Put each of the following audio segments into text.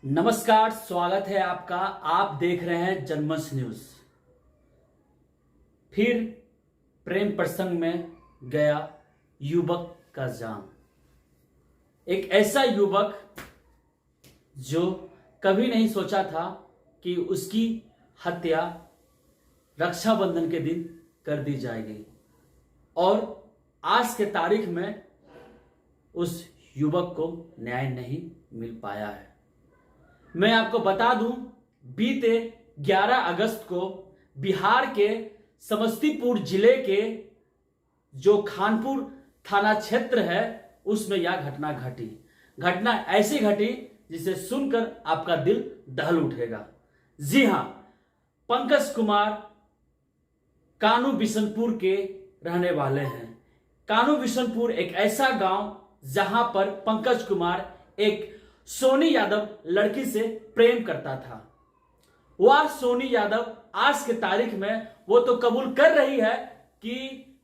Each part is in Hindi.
नमस्कार, स्वागत है आपका। आप देख रहे हैं जनमंच न्यूज। फिर प्रेम प्रसंग में गया युवक का जान। एक ऐसा युवक जो कभी नहीं सोचा था कि उसकी हत्या रक्षाबंधन के दिन कर दी जाएगी, और आज के तारीख में उस युवक को न्याय नहीं मिल पाया है। मैं आपको बता दूं, बीते 11 अगस्त को बिहार के समस्तीपुर जिले के जो खानपुर थाना क्षेत्र है उसमें यह घटना घटी। घटना ऐसी घटी जिसे सुनकर आपका दिल दहल उठेगा। जी हां, पंकज कुमार कानू बिशनपुर के रहने वाले हैं। कानू बिशनपुर एक ऐसा गांव जहां पर पंकज कुमार एक सोनी यादव लड़की से प्रेम करता था। वह सोनी यादव आज के तारीख में वो तो कबूल कर रही है कि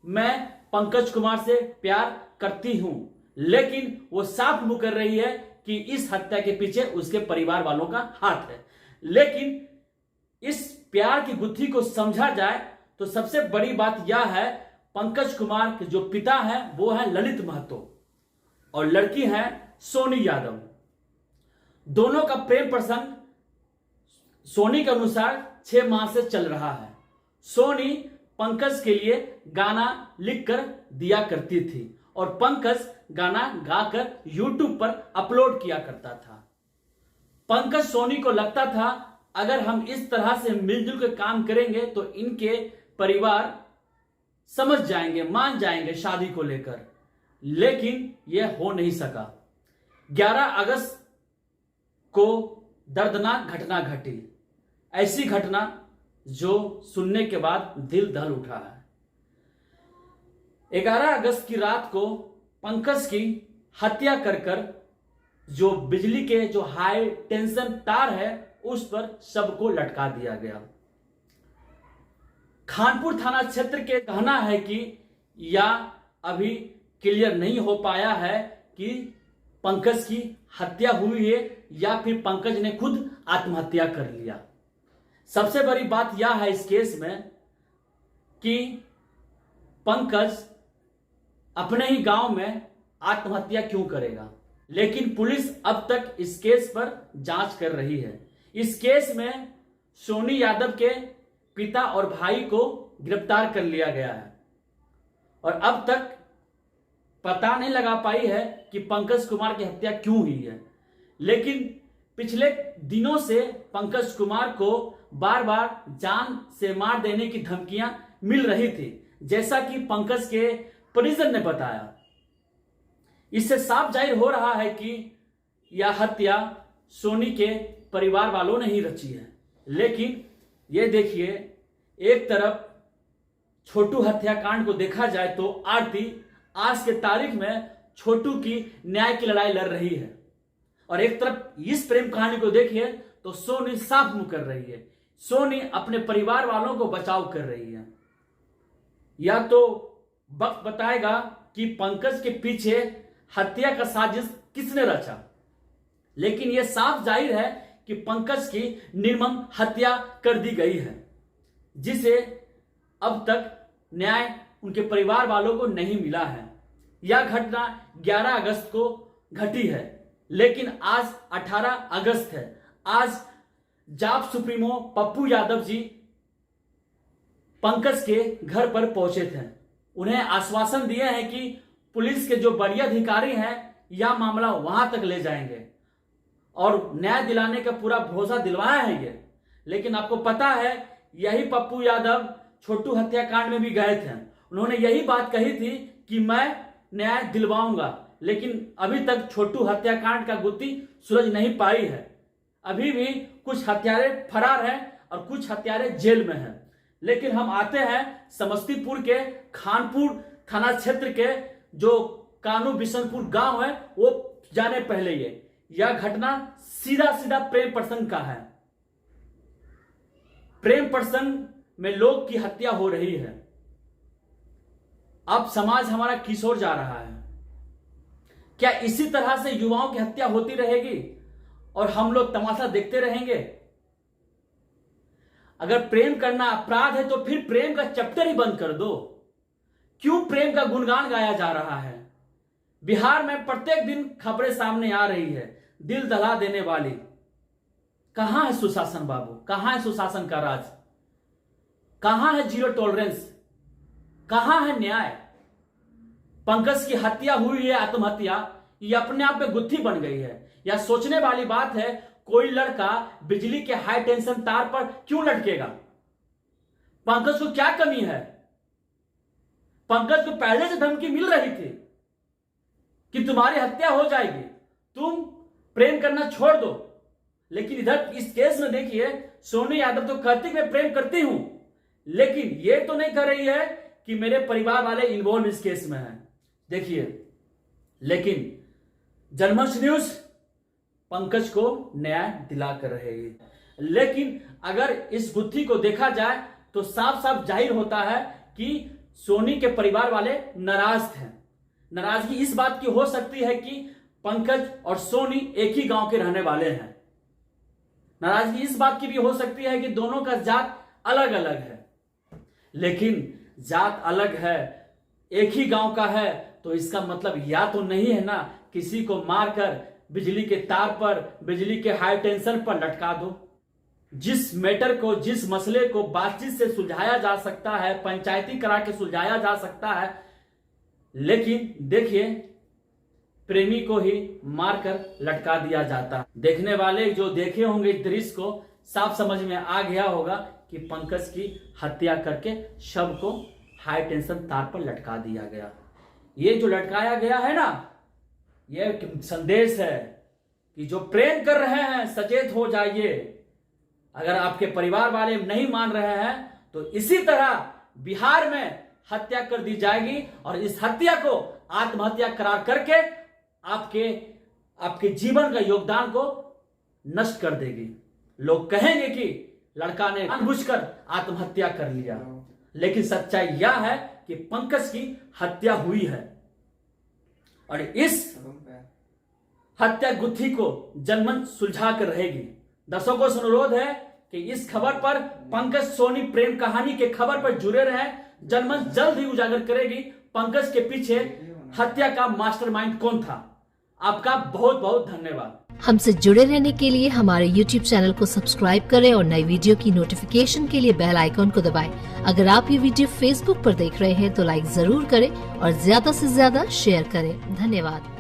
मैं पंकज कुमार से प्यार करती हूं, लेकिन वो साफ मुंह कर रही है कि इस हत्या के पीछे उसके परिवार वालों का हाथ है। लेकिन इस प्यार की गुत्थी को समझा जाए तो सबसे बड़ी बात यह है, पंकज कुमार के जो पिता हैं वो है ललित महतो और लड़की है सोनी यादव। दोनों का प्रेम प्रसंग सोनी के अनुसार 6 माह से चल रहा है। सोनी पंकज के लिए गाना लिखकर दिया करती थी और पंकज गाना गाकर यूट्यूब पर अपलोड किया करता था। पंकज सोनी को लगता था अगर हम इस तरह से मिलजुल कर काम करेंगे तो इनके परिवार समझ जाएंगे, मान जाएंगे शादी को लेकर, लेकिन यह हो नहीं सका। 11 अगस्त को दर्दनाक घटना घटी, ऐसी घटना जो सुनने के बाद दिल दहल उठा है। 11 अगस्त की रात को पंकज की हत्या कर जो बिजली के जो हाई टेंशन तार है उस पर सबको लटका दिया गया। खानपुर थाना क्षेत्र के कहना है कि यह अभी क्लियर नहीं हो पाया है कि पंकज की हत्या हुई है या फिर पंकज ने खुद आत्महत्या कर लिया। सबसे बड़ी बात यह है इस केस में कि पंकज अपने ही गांव में आत्महत्या क्यों करेगा, लेकिन पुलिस अब तक इस केस पर जांच कर रही है। इस केस में सोनी यादव के पिता और भाई को गिरफ्तार कर लिया गया है और अब तक पता नहीं लगा पाई है कि पंकज कुमार की हत्या क्यों हुई है। लेकिन पिछले दिनों से पंकज कुमार को बार बार जान से मार देने की धमकियां मिल रही थी, जैसा कि पंकज के परिजन ने बताया। इससे साफ जाहिर हो रहा है कि यह हत्या सोनी के परिवार वालों ने ही रची है। लेकिन यह देखिए, एक तरफ छोटू हत्याकांड को देखा जाए तो आरती आज के तारीख में छोटू की न्याय की लड़ाई लड़ रही है, और एक तरफ इस प्रेम कहानी को देखिए तो सोनी साफ मुंह कर रही है। सोनी अपने परिवार वालों को बचाव कर रही है। या तो वक्त बताएगा कि पंकज के पीछे हत्या का साजिश किसने रचा, लेकिन यह साफ जाहिर है कि पंकज की निर्मम हत्या कर दी गई है, जिसे अब तक न्याय उनके परिवार वालों को नहीं मिला है। यह घटना 11 अगस्त को घटी है, लेकिन आज 18 अगस्त है। आज जाप सुप्रीमो पप्पू यादव जी पंकज के घर पर पहुंचे थे। उन्हें आश्वासन दिए हैं कि पुलिस के जो बड़े अधिकारी हैं यह मामला वहां तक ले जाएंगे और न्याय दिलाने का पूरा भरोसा दिलवाया है ये। लेकिन आपको पता है, यही पप्पू यादव छोटू हत्याकांड में भी गए थे। उन्होंने यही बात कही थी कि मैं न्याय दिलवाऊंगा, लेकिन अभी तक छोटू हत्याकांड का गुत्थी सुलझ नहीं पाई है। अभी भी कुछ हत्यारे फरार हैं और कुछ हत्यारे जेल में हैं। लेकिन हम आते हैं समस्तीपुर के खानपुर थाना क्षेत्र के जो कानू बिशनपुर गांव है, वो जाने पहले यह घटना सीधा सीधा प्रेम प्रसंग का है। प्रेम प्रसंग में लोग की हत्या हो रही है। अब समाज हमारा किस ओर जा रहा है? क्या इसी तरह से युवाओं की हत्या होती रहेगी? और हम लोग तमाशा देखते रहेंगे? अगर प्रेम करना अपराध है तो फिर प्रेम का चैप्टर ही बंद कर दो। क्यों प्रेम का गुणगान गाया जा रहा है? बिहार में प्रत्येक दिन खबरें सामने आ रही है, दिल दहला देने वाली। कहां है सुशासन बाबू? कहां है सुशासन का राज? कहां है जीरो टॉलरेंस? कहां है न्याय? पंकज की हत्या हुई है, आत्महत्या, ये अपने आप में गुत्थी बन गई है। यह सोचने वाली बात है, कोई लड़का बिजली के हाई टेंशन तार पर क्यों लटकेगा? पंकज को क्या कमी है? पंकज को पहले से धमकी मिल रही थी कि तुम्हारी हत्या हो जाएगी, तुम प्रेम करना छोड़ दो। लेकिन इधर इस केस में देखिए, सोनू यादव तो कहती मैं प्रेम करती हूं, लेकिन ये तो नहीं कर रही है कि मेरे परिवार वाले इन्वॉल्व इस केस में हैं। देखिए, लेकिन जनमंच न्यूज पंकज को न्याय दिला कर रहेगी। लेकिन अगर इस गुत्थी को देखा जाए तो साफ साफ जाहिर होता है कि सोनी के परिवार वाले नाराज थे। नाराजगी इस बात की हो सकती है कि पंकज और सोनी एक ही गांव के रहने वाले हैं। नाराजगी इस बात की भी हो सकती है कि दोनों का जात अलग अलग है। लेकिन जात अलग है, एक ही गांव का है, तो इसका मतलब या तो नहीं है ना किसी को मारकर बिजली के तार पर, बिजली के हाई टेंशन पर लटका दो। जिस मैटर को, जिस मसले को बातचीत से सुलझाया जा सकता है, पंचायती करा के सुलझाया जा सकता है, लेकिन देखिए प्रेमी को ही मारकर लटका दिया जाता। देखने वाले जो देखे होंगे इस दृश्य को, साफ समझ में आ गया होगा कि पंकज की हत्या करके शव को हाई टेंशन तार पर लटका दिया गया। ये जो लटकाया गया है ना, यह संदेश है कि जो प्रेम कर रहे हैं सचेत हो जाइए। अगर आपके परिवार वाले नहीं मान रहे हैं तो इसी तरह बिहार में हत्या कर दी जाएगी और इस हत्या को आत्महत्या करार करके आपके जीवन का योगदान को नष्ट कर देगी। लोग कहेंगे कि लड़का ने जानबूझकर आत्महत्या कर लिया, लेकिन सच्चाई यह है कि पंकज की हत्या हुई है। और इस हत्या गुत्थी को जनमंच सुलझा कर रहेगी। दर्शकों से अनुरोध है कि इस खबर पर, पंकज सोनी प्रेम कहानी के खबर पर जुड़े रहें। जनमंच जल्द ही उजागर करेगी पंकज के पीछे हत्या का मास्टरमाइंड कौन था। आपका बहुत बहुत धन्यवाद। हमसे जुड़े रहने के लिए हमारे YouTube चैनल को सब्सक्राइब करें और नई वीडियो की नोटिफिकेशन के लिए बेल आइकॉन को दबाएं। अगर आप ये वीडियो Facebook पर देख रहे हैं तो लाइक जरूर करें और ज्यादा से ज्यादा शेयर करें। धन्यवाद।